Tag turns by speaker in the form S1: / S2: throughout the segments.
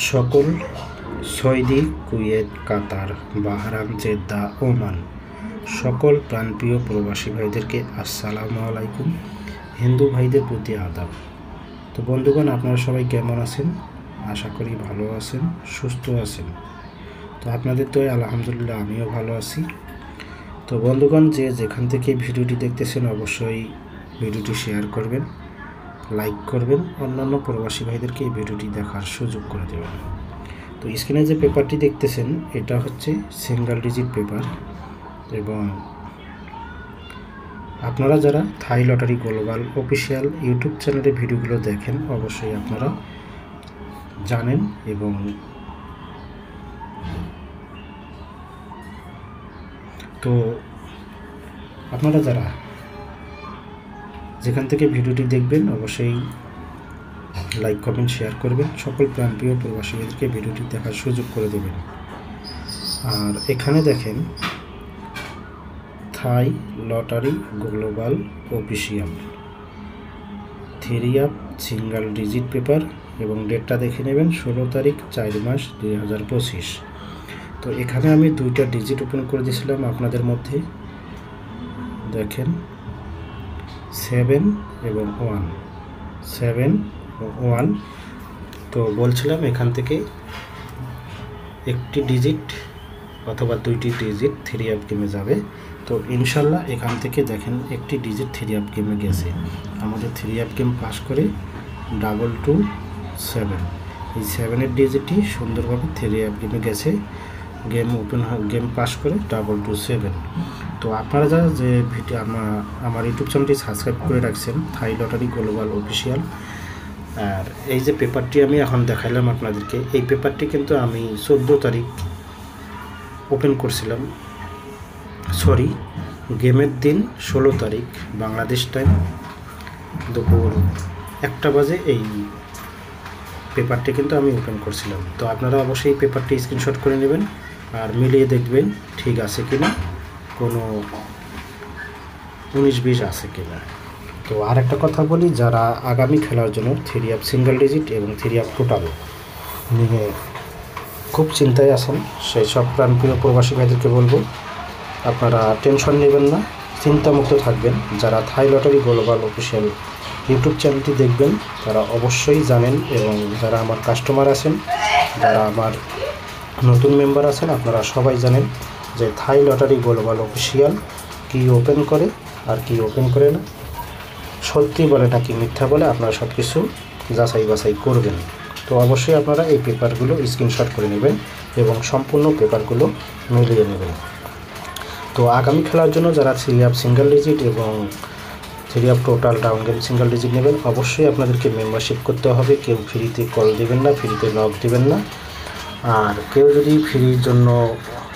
S1: সকল Saudi, Kuwait, কাতার, Bahrain, Jeddah, Oman সকল প্রাণপ্রিয় প্রবাসী ভাইদেরকে আসসালামু আলাইকুম। হিন্দু ভাইদের প্রতি আদাব। তো বন্ধুগণ, আপনারা সবাই কেমন আছেন? আশা করি ভালো আছেন, সুস্থ আছেন। তো আপনাদের তো আলহামদুলিল্লাহ আমিও ভালো আছি। তো বন্ধুগণ, যে যেখান থেকে ভিডিওটি দেখতেছেন অবশ্যই ভিডিওটি শেয়ার করবেন, লাইক করবেন, অন্যান্য প্রবাসী ভাইদেরকে এই ভিডিওটি দেখার সুযোগ করে দেবেন। তো স্ক্রিনে যে পেপারটি দেখতেছেন এটা হচ্ছে সিঙ্গেল ডিজিট পেপার, এবং আপনারা যারা থাই লটারি গ্লোবাল অফিসিয়াল ইউটিউব চ্যানেলে ভিডিওগুলো দেখেন অবশ্যই আপনারা জানেন। এবং তো আপনারা যারা যেখান থেকে ভিডিওটি দেখবেন অবশ্যই লাইক কমেন্ট শেয়ার করবেন, সকল প্রাণপ্রিয় প্রবাসীদেরকে ভিডিওটি দেখার সুযোগ করে দেবেন। আর এখানে দেখেন থাই lottery global official 3 single digit paper, এবং ডেটটা দেখে নেবেন 16 তারিখ 4 মাস 2025। তো এখানে আমি 2টা ডিজিট ওপেন করে দিয়েছিলাম আপনাদের মধ্যে, দেখেন 7 এবং 1, 7 এবং 1। তো বলছিলাম এখান থেকে একটি ডিজিট অথবা 2টি ডিজিট 3 আপ গেমে যাবে। তো ইনশাল্লাহ এখান থেকে দেখেন একটি ডিজিট 3 আপ গেমে গেছে। আমাদের 3 আপ গেম পাস করে 227, এই 7-এর ডিজিটটি সুন্দরভাবে 3 আপ গেমে গেছে। গেম পাস করে 227। তো আপনারা যারা যে ভিডিও আমার ইউটিউব চ্যানেলটি সাবস্ক্রাইব করে রাখছেন থাই লটারি গ্লোবাল অফিসিয়াল, আর এই যে পেপারটি আমি এখন দেখাইলাম আপনাদেরকে, এই পেপারটি কিন্তু আমি 14 তারিখ ওপেন করছিলাম, সরি গেমের দিন 16 তারিখ বাংলাদেশ টাইম দুপুর 1টা বাজে এই পেপারটি কিন্তু আমি ওপেন করছিলাম। তো আপনারা অবশ্যই এই পেপারটি স্ক্রিনশট করে নেবেন আর মিলিয়ে দেখবেন ঠিক আছে কিনা, কোনো 19-20 আছে কিনা। তো আর একটা কথা বলি, যারা আগামী খেলার জন্য 3 আপ সিঙ্গেল ডিজিট এবং 3 আপ টোটাল নিয়ে খুব চিন্তায় আছেন, সেই সব প্রাণপ্রিয় প্রবাসী ভাইদেরকে বলবো আপনারা টেনশন নেবেন না, চিন্তামুক্ত থাকবেন। যারা থাই লটারি গ্লোবাল অফিসিয়াল ইউটিউব চ্যানেলটি দেখবেন তারা অবশ্যই জানেন, এবং যারা আমার কাস্টমার আছেন, যারা আমার নতুন মেম্বার আছেন, আপনারা সবাই জানেন যে থাই লটারি গ্লোবাল অফিসিয়াল কী ওপেন করে আর কি ওপেন করে না, সত্যি বলে নাকি মিথ্যা বলে, আপনারা সব কিছু যাচাই বাছাই করবেন। তো অবশ্যই আপনারা এই পেপারগুলো স্ক্রিনশট করে নেবেন এবং সম্পূর্ণ পেপারগুলো মিলিয়ে নেবেন। তো আগামী খেলার জন্য যারা 3 আপ সিঙ্গেল ডিজিট এবং 3 up total down game single digit নেবেন অবশ্যই আপনাদেরকে মেম্বারশিপ করতে হবে। কেউ ফ্রিতে কল দেবেন না, ফ্রিতে নক দেবেন না। আর কেউ যদি ফ্রির জন্য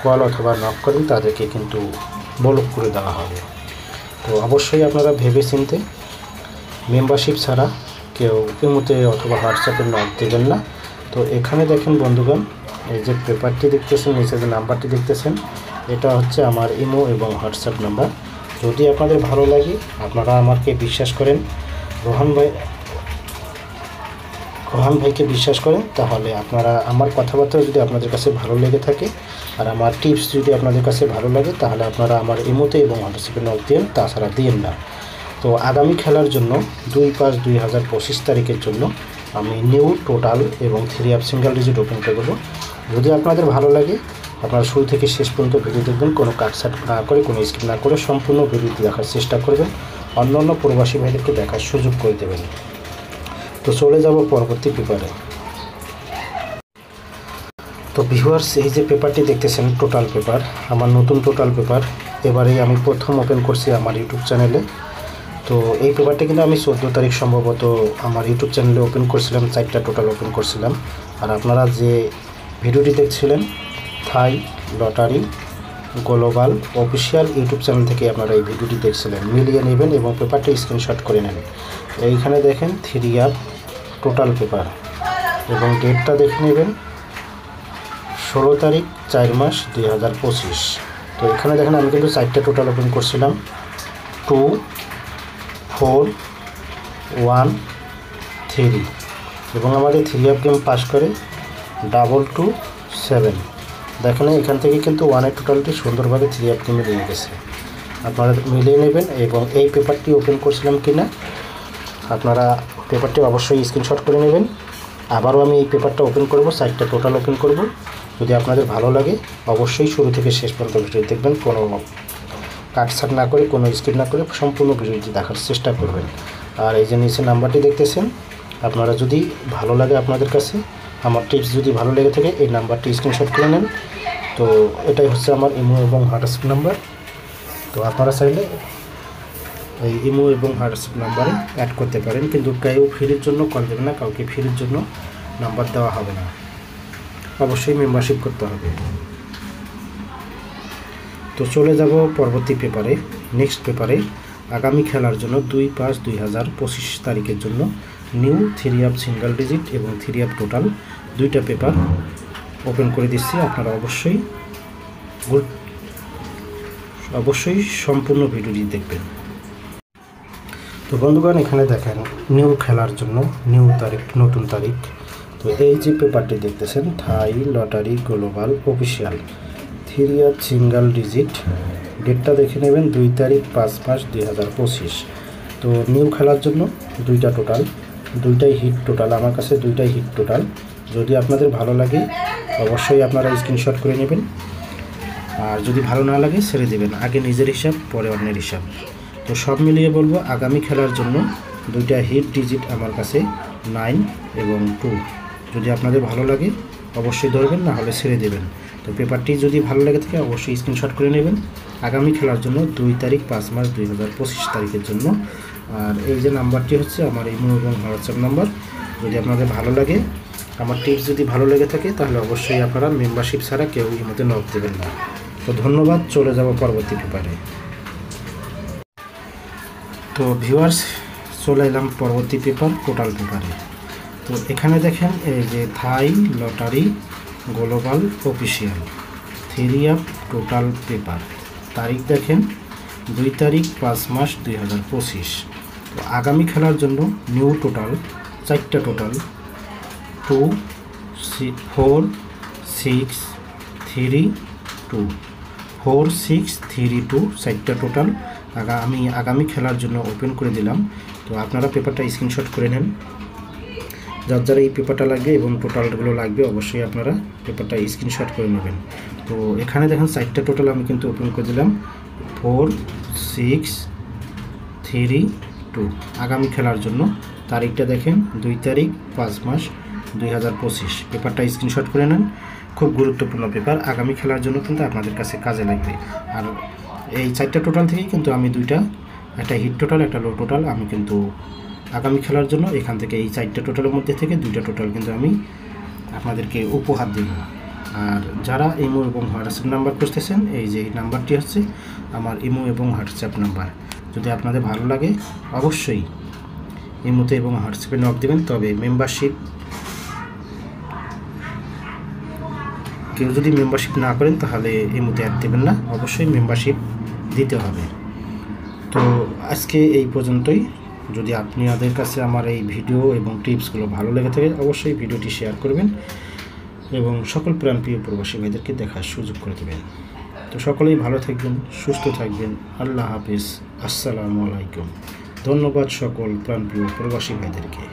S1: কল অথবা নক করেন তাদেরকে কিন্তু ব্লক করে দেওয়া হবে। তো অবশ্যই আপনারা ভেবে চিনতে মেম্বারশিপ ছাড়া কেউ ইমোতে অথবা হোয়াটসঅ্যাপে নক দেবেন না। তো এখানে দেখেন বন্ধুগণ, এই যে পেপারটি দেখতেছেন, নিচে যে নাম্বারটি দেখতেছেন, এটা হচ্ছে আমার ইমো এবং হোয়াটসঅ্যাপ নাম্বার। যদি আপনাদের ভালো লাগে, আপনারা আমাকে বিশ্বাস করেন, রোহান ভাইকে বিশ্বাস করেন, তাহলে আপনারা আমার কথাবার্তা যদি আপনাদের কাছে ভালো লেগে থাকে আর আমার টিপস যদি আপনাদের কাছে ভালো লাগে, তাহলে আপনারা আমার ইমোতে এবং হোয়াটসঅ্যাপে নক দিন, তাছাড়া দিন না। তো আগামী খেলার জন্য 2/5/2025 তারিখের জন্য আমি নিউ টোটাল এবং 3 আপ সিঙ্গেল ডিজিট ওপেন করব। যদি আপনাদের ভালো লাগে আপনারা শুরু থেকে শেষ পর্যন্ত ভিডিও দেখবেন, কোনো কাটছাট না করে, কোনো স্কিপ না করে সম্পূর্ণ ভিডিওটি দেখার চেষ্টা করবেন, অন্যান্য প্রবাসী ভাইদেরকে দেখার সুযোগ করে দেবেন। তো চলে যাব পরবর্তী পেপারে। তো ভিউয়ার্স, এই যে পেপারটি দেখতেছেন টোটাল পেপার, আমার নতুন টোটাল পেপার, এবারেই আমি প্রথম ওপেন করছি আমার ইউটিউব চ্যানেলে। তো এই পেপারটি কিন্তু আমি 14 তারিখ সম্ভবত আমার ইউটিউব চ্যানেলে ওপেন করছিলাম, 4টা টোটাল ওপেন করছিলাম। আর আপনারা যে ভিডিওটি দেখছিলেন থাই lottery global official YouTube channel থেকে আপনারা এই ভিডিওটি দেখছিলেন, মিলিয়ে নেবেন এবং পেপারটা স্ক্রিনশট করে নেন। এইখানে দেখেন 3 আপ টোটাল পেপার, এবং ডেটটা দেখে নেবেন 16 তারিখ 4 মাস 2025। তো এখানে দেখেন আমি কিন্তু 4টা টোটাল ওপেন করছিলাম, 2, 4, 1, 3, এবং আমাদের 3 আপ গেম পাস করে 227। দেখেন এখান থেকে কিন্তু ওয়ানের টোটালটি সুন্দরভাবে 3 আপনি মিলিয়ে গেছে। আপনারা মিলিয়ে নেবেন। এবং এই পেপারটি ওপেন করছিলাম কিনা আপনারা পেপারটি অবশ্যই স্ক্রিনশট করে নেবেন। আবারও আমি এই পেপারটা ওপেন করব, সাইডটা টোটাল ওপেন করব। যদি আপনাদের ভালো লাগে অবশ্যই শুরু থেকে শেষ পর্যন্ত ভিডিও দেখবেন, কোনো কাটছাট না করে, কোনো স্কিপ না করে সম্পূর্ণ ভিডিওটি দেখার চেষ্টা করবেন। আর এই যে নিচে নাম্বারটি দেখতেছেন, আপনারা যদি ভালো লাগে আপনাদের কাছে আমার টিপস যদি ভালো লেগে থাকে এই নাম্বারটি স্ক্রিনশট করে নেন। তো এটাই হচ্ছে আমার ইমো এবং হোয়াটসঅ্যাপ নাম্বার। তো আপনারা চাইলে এই ইমো এবং হোয়াটসঅ্যাপ নাম্বারে অ্যাড করতে পারেন, কিন্তু কেউ ফ্রির জন্য কল দেবে না, কাউকে ফ্রির জন্য নাম্বার দেওয়া হবে না, অবশ্যই মেম্বারশিপ করতে হবে। তো চলে যাব পরবর্তী পেপারে, নেক্সট পেপারে। আগামী খেলার জন্য 2/5/2025 তারিখের জন্য নিউ 3 আপ সিঙ্গেল ডিজিট এবং 3 আপ টোটাল দুইটা পেপার ওপেন করে দিচ্ছি। আপনারা অবশ্যই সম্পূর্ণ ভিডিওটি দেখবেন। তো বন্ধুগণ এখানে দেখেন নিউ খেলার জন্য নিউ তারিখ, নতুন তারিখ। তো এই যে পেপারটি দেখতেছেন থাই lottery global official 3 up single digit, ডেটটা দেখে নেবেন 2 তারিখ 5 মাস 2025। তো নিউ খেলার জন্য দুইটা টোটাল, দুইটাই হিট টোটাল, আমার কাছে দুইটাই হিট টোটাল। যদি আপনাদের ভালো লাগে অবশ্যই আপনারা স্ক্রিনশট করে নেবেন, আর যদি ভালো না লাগে ছেড়ে দেবেন, আগে নিজের হিসাব পরে অন্যের হিসাব। তো সব মিলিয়ে বলবো আগামী খেলার জন্য দুইটা হিট ডিজিট আমার কাছে 9 এবং 2। যদি আপনাদের ভালো লাগে অবশ্যই ধরবেন, না হলে ছেড়ে দেবেন। তো পেপারটি যদি ভালো লাগে থাকে অবশ্যই স্ক্রিনশট করে নেবেন আগামী খেলার জন্য 2 তারিখ 5 মাস 2025 তারিখের জন্য। আর এই যে নাম্বারটি হচ্ছে আমার ইমো এবং হোয়াটসঅ্যাপ নাম্বার। যদি আপনাদের ভালো লাগে, আমার টিপস যদি ভালো লেগে থাকে তাহলে অবশ্যই আপনারা মেম্বারশিপ ছাড়া কেউ ইমোতে নক দেবেন না। তো ধন্যবাদ, চলে যাব পরবর্তী পেপারে। তো ভিউয়ার্স চলে এলাম পরবর্তী পেপার, টোটাল পেপারে। তো এখানে দেখেন এই যে থাই lottery global official 3 up total paper, তারিখ দেখেন 2 তারিখ 5 মাস 2025। তো আগামী খেলার জন্য নিউ টোটাল 4টা টোটাল 2 4 6 3 2 4 6 3 2 4টা টোটাল আমি আগামী খেলার জন্য ওপেন করে দিলাম। তো আপনারা পেপারটা স্ক্রিনশট করে নেন, যার যারা এই পেপারটা লাগবে এবং টোটালগুলো লাগবে অবশ্যই আপনারা পেপারটা স্ক্রিনশট করে নেবেন। তো এখানে দেখেন 4টা টোটাল আমি কিন্তু ওপেন করে দিলাম 4 6 3 2 আগামী খেলার জন্য। তারিখটা দেখেন 2 তারিখ 5 মাস 2025। পেপারটা স্ক্রিনশট করে নেন, খুব গুরুত্বপূর্ণ পেপার, আগামী খেলার জন্য কিন্তু আপনাদের কাছে কাজে লাগবে। আর এই 4টা টোটাল থেকেই কিন্তু আমি দুইটা, একটা হিট টোটাল একটা লো টোটাল আমি কিন্তু আগামী খেলার জন্য এখান থেকে এই 4টা টোটালের মধ্যে থেকে 2টা টোটাল কিন্তু আমি আপনাদেরকে উপহার দেব। আর যারা ইমো এবং হোয়াটসঅ্যাপ নাম্বার খুঁজতেছেন এই যে এই নাম্বারটি হচ্ছে আমার ইমো এবং হোয়াটসঅ্যাপ নাম্বার। যদি আপনাদের ভালো লাগে অবশ্যই ইমোতে এবং হোয়াটসঅ্যাপে নক দেবেন। তবে মেম্বারশিপ কেউ যদি মেম্বারশিপ না করেন তাহলে ইমোতে অ্যাড দেবেন না, অবশ্যই মেম্বারশিপ দিতে হবে। তো আজকে এই পর্যন্তই। যদি আপনাদের কাছে আমার এই ভিডিও এবং টিপসগুলো ভালো লেগে থাকে অবশ্যই ভিডিওটি শেয়ার করবেন এবং সকল প্রাণপ্রিয় প্রবাসী ভাইদেরকে দেখার সুযোগ করে দেবেন। তো সকলেই ভালো থাকবেন, সুস্থ থাকবেন। আল্লাহ হাফিজ, আসসালামু আলাইকুম। ধন্যবাদ সকল প্রাণপ্রিয় প্রবাসী ভাইদেরকে।